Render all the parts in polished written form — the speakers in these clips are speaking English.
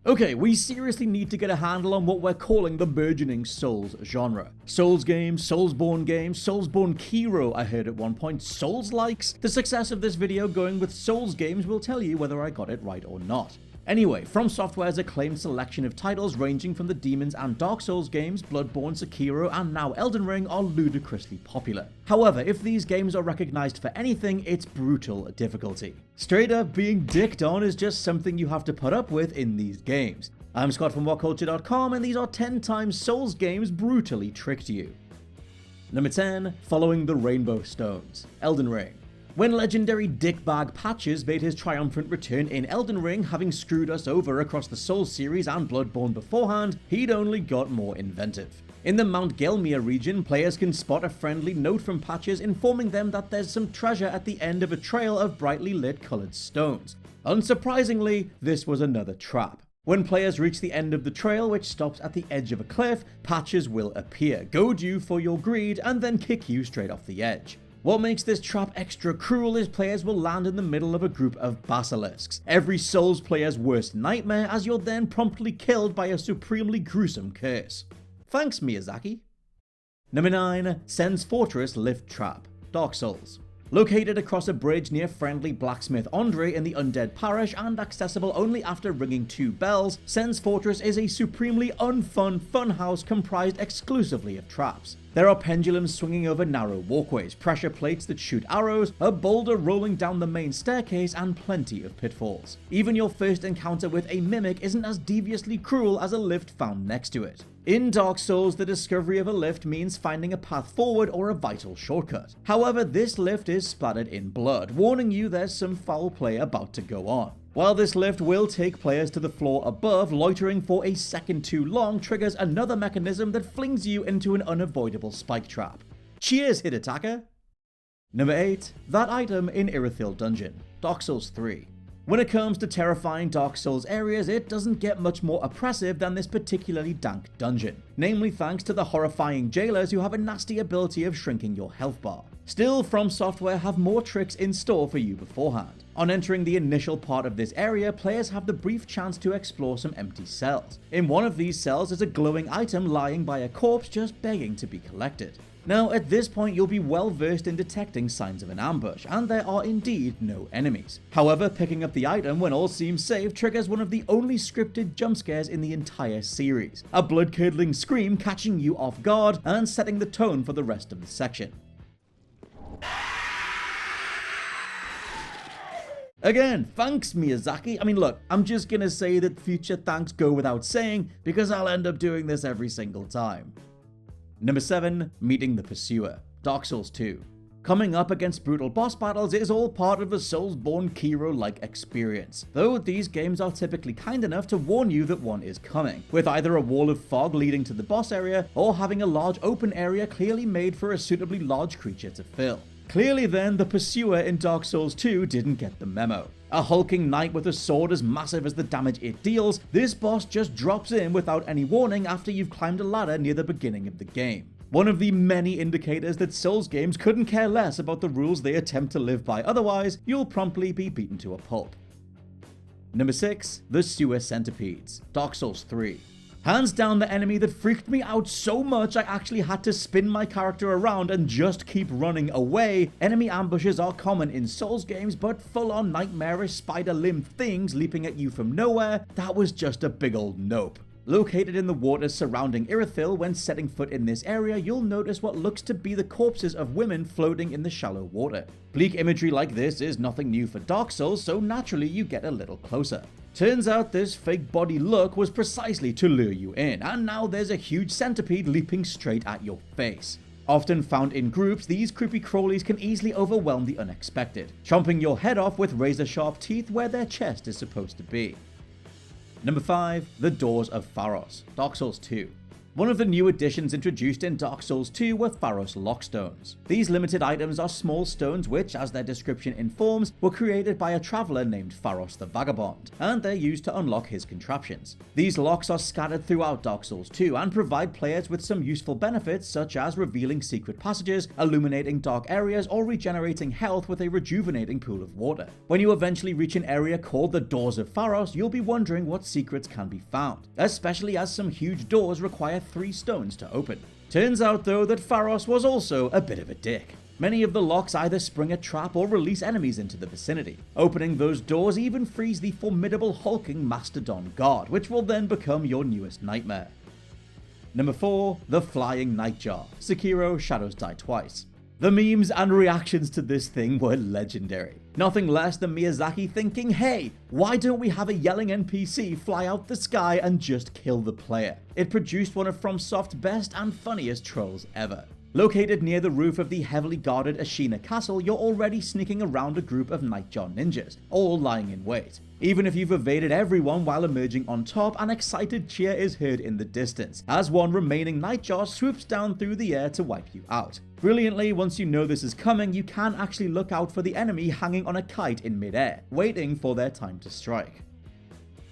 Okay, we seriously need to get a handle on what we're calling the burgeoning Souls genre. Souls games, Soulsborne games, SOULSBORNEKIRO I heard at one point, Souls-likes? The success of this video going with Souls games will tell you whether I got it right or not. Anyway, From Software's acclaimed selection of titles ranging from the Demons and Dark Souls games, Bloodborne, Sekiro, and now Elden Ring are ludicrously popular. However, if these games are recognized for anything, it's brutal difficulty. Straight up, being dicked on is just something you have to put up with in these games. I'm Scott from WhatCulture.com, and these are 10 times Souls games brutally tricked you. Number 10, Following the Rainbow Stones, Elden Ring. When legendary dickbag Patches made his triumphant return in Elden Ring, having screwed us over across the Souls series and Bloodborne beforehand, he'd only got more inventive. In the Mount Gelmir region, players can spot a friendly note from Patches informing them that there's some treasure at the end of a trail of brightly lit coloured stones. Unsurprisingly, this was another trap. When players reach the end of the trail, which stops at the edge of a cliff, Patches will appear, goad you for your greed, and then kick you straight off the edge. What makes this trap extra cruel is players will land in the middle of a group of basilisks, every Souls player's worst nightmare, as you're then promptly killed by a supremely gruesome curse. Thanks, Miyazaki. Number 9, SEN'S Fortress Lift Trap, Dark Souls. Located across a bridge near friendly blacksmith Andre in the Undead parish and accessible only after ringing 2 bells, SEN'S Fortress is a supremely unfun funhouse comprised exclusively of traps. There are pendulums swinging over narrow walkways, pressure plates that shoot arrows, a boulder rolling down the main staircase, and plenty of pitfalls. Even your first encounter with a mimic isn't as deviously cruel as a lift found next to it. In Dark Souls, the discovery of a lift means finding a path forward or a vital shortcut. However, this lift is splattered in blood, warning you there's some foul play about to go on. While this lift will take players to the floor above, loitering for a second too long triggers another mechanism that flings you into an unavoidable spike trap. Cheers, Hidetaka! Number 8, that item in IRITHYLL Dungeon, Dark Souls 3. When it comes to terrifying Dark Souls areas, it doesn't get much more oppressive than this particularly dank dungeon, namely thanks to the horrifying jailers who have a nasty ability of shrinking your health bar. Still, From Software have more tricks in store for you beforehand. On entering the initial part of this area, players have the brief chance to explore some empty cells. In one of these cells is a glowing item lying by a corpse just begging to be collected. Now, at this point, you'll be well versed in detecting signs of an ambush, and there are indeed no enemies. However, picking up the item when all seems safe triggers one of the only scripted jump scares in the entire series, a blood-curdling scream catching you off guard and setting the tone for the rest of the section. Again, thanks Miyazaki. I mean, look, I'm just gonna say that future thanks go without saying because I'll end up doing this every single time. Number 7, Meeting the Pursuer, Dark Souls 2. Coming up against brutal boss battles is all part of the SOULSBORNEKIRO-like experience, though these games are typically kind enough to warn you that one is coming, with either a wall of fog leading to the boss area or having a large open area clearly made for a suitably large creature to fill. Clearly then, the Pursuer in Dark Souls 2 didn't get the memo. A hulking knight with a sword as massive as the damage it deals, this boss just drops in without any warning after you've climbed a ladder near the beginning of the game. One of the many indicators that Souls games couldn't care less about the rules they attempt to live by, otherwise you'll promptly be beaten to a pulp. Number 6, the Sewer Centipedes, Dark Souls 3. Hands down the enemy that freaked me out so much I actually had to spin my character around and just keep running away. Enemy ambushes are common in Souls games, but full-on nightmarish spider-limbed things leaping at you from nowhere, that was just a big old nope. Located in the waters surrounding IRITHYLL, when setting foot in this area, you'll notice what looks to be the corpses of women floating in the shallow water. Bleak imagery like this is nothing new for Dark Souls, so naturally you get a little closer. Turns out this fake body look was precisely to lure you in, and now there's a huge centipede leaping straight at your face. Often found in groups, these creepy crawlies can easily overwhelm the unexpected, chomping your head off with razor-sharp teeth where their chest is supposed to be. Number 5, The Doors of PHARROS, Dark Souls 2. One of the new additions introduced in Dark Souls 2 were PHARROS lockstones. These limited items are small stones which, as their description informs, were created by a traveler named PHARROS the Vagabond, and they're used to unlock his contraptions. These locks are scattered throughout Dark Souls 2 and provide players with some useful benefits such as revealing secret passages, illuminating dark areas, or regenerating health with a rejuvenating pool of water. When you eventually reach an area called the Doors of PHARROS, you'll be wondering what secrets can be found, especially as some huge doors require 3 stones to open. Turns out though that PHARROS was also a bit of a dick. Many of the locks either spring a trap or release enemies into the vicinity. Opening those doors even frees the formidable hulking Mastodon guard, which will then become your newest nightmare. Number 4. The Flying Nightjar. Sekiro Shadows Die Twice. The memes and reactions to this thing were legendary. Nothing less than Miyazaki thinking, hey, why don't we have a yelling NPC fly out the sky and just kill the player? It produced one of FromSoft's best and funniest trolls ever. Located near the roof of the heavily guarded Ashina Castle, you're already sneaking around a group of Nightjar ninjas, all lying in wait. Even if you've evaded everyone while emerging on top, an excited cheer is heard in the distance, as one remaining Nightjar swoops down through the air to wipe you out. Brilliantly, once you know this is coming, you can actually look out for the enemy hanging on a kite in midair, waiting for their time to strike.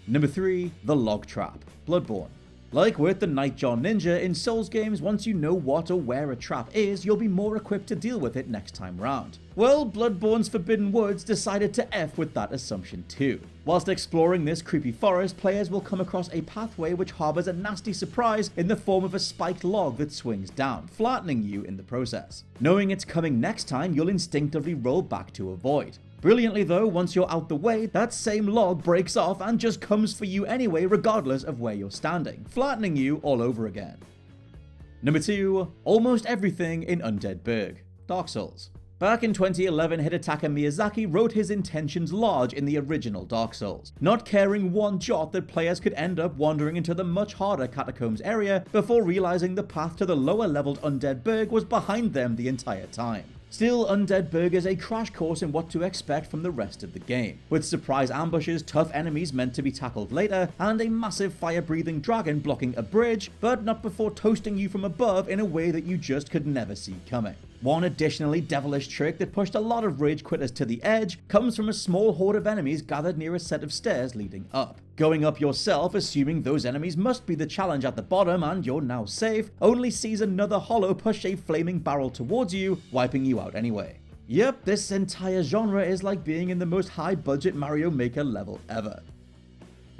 Number 3. The Log Trap. Bloodborne. Like with the Nightjar Ninja in Souls games, once you know what or where a trap is, you'll be more equipped to deal with it next time round. Well, Bloodborne's Forbidden Woods decided to F with that assumption too. Whilst exploring this creepy forest, players will come across a pathway which harbors a nasty surprise in the form of a spiked log that swings down, flattening you in the process. Knowing it's coming next time, you'll instinctively roll back to avoid. Brilliantly though, once you're out the way, that same log breaks off and just comes for you anyway regardless of where you're standing, flattening you all over again. Number 2. Almost everything in Undead BURG. Dark Souls. Back in 2011, Hidetaka Miyazaki wrote his intentions large in the original Dark Souls, not caring one jot that players could end up wandering into the much harder Catacombs area before realizing the path to the lower leveled Undead BURG was behind them the entire time. Still, Undead BURG is a crash course in what to expect from the rest of the game, with surprise ambushes, tough enemies meant to be tackled later, and a massive fire-breathing dragon blocking a bridge, but not before toasting you from above in a way that you just could never see coming. One additionally devilish trick that pushed a lot of rage quitters to the edge comes from a small horde of enemies gathered near a set of stairs leading up. Going up yourself, assuming those enemies must be the challenge at the bottom and you're now safe, only sees another hollow push a flaming barrel towards you, wiping you out anyway. Yep, this entire genre is like being in the most high-budget Mario Maker level ever.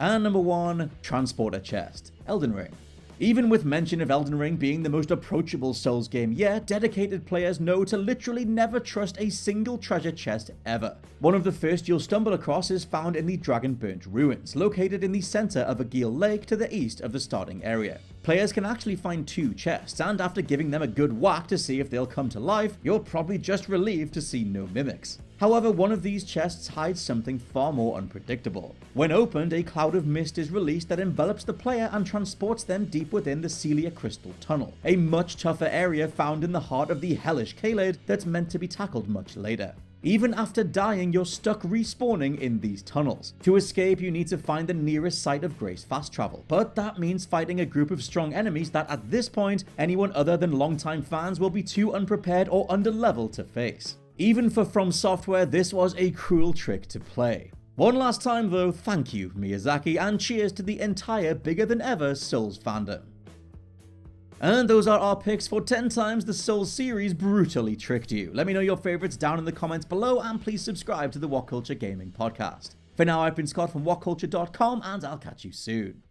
And number 1, Transporter Chest. Elden Ring. Even with mention of Elden Ring being the most approachable Souls game yet, dedicated players know to literally never trust a single treasure chest ever. One of the first you'll stumble across is found in the Dragon-Burnt Ruins, located in the center of a Geel Lake to the east of the starting area. Players can actually find 2 chests, and after giving them a good whack to see if they'll come to life, you're probably just relieved to see no mimics. However, one of these chests hides something far more unpredictable. When opened, a cloud of mist is released that envelops the player and transports them deep within the Celia Crystal Tunnel, a much tougher area found in the heart of the hellish Caelid that's meant to be tackled much later. Even after dying, you're stuck respawning in these tunnels. To escape, you need to find the nearest site of Grace fast travel, but that means fighting a group of strong enemies that at this point, anyone other than longtime fans will be too unprepared or underleveled to face. Even for From Software, this was a cruel trick to play. One last time though, thank you Miyazaki, and cheers to the entire bigger than ever Souls fandom. And those are our picks for 10 times the Souls series brutally tricked you. Let me know your favorites down in the comments below, and please subscribe to the WhatCulture Gaming Podcast. For now, I've been Scott from WhatCulture.com, and I'll catch you soon.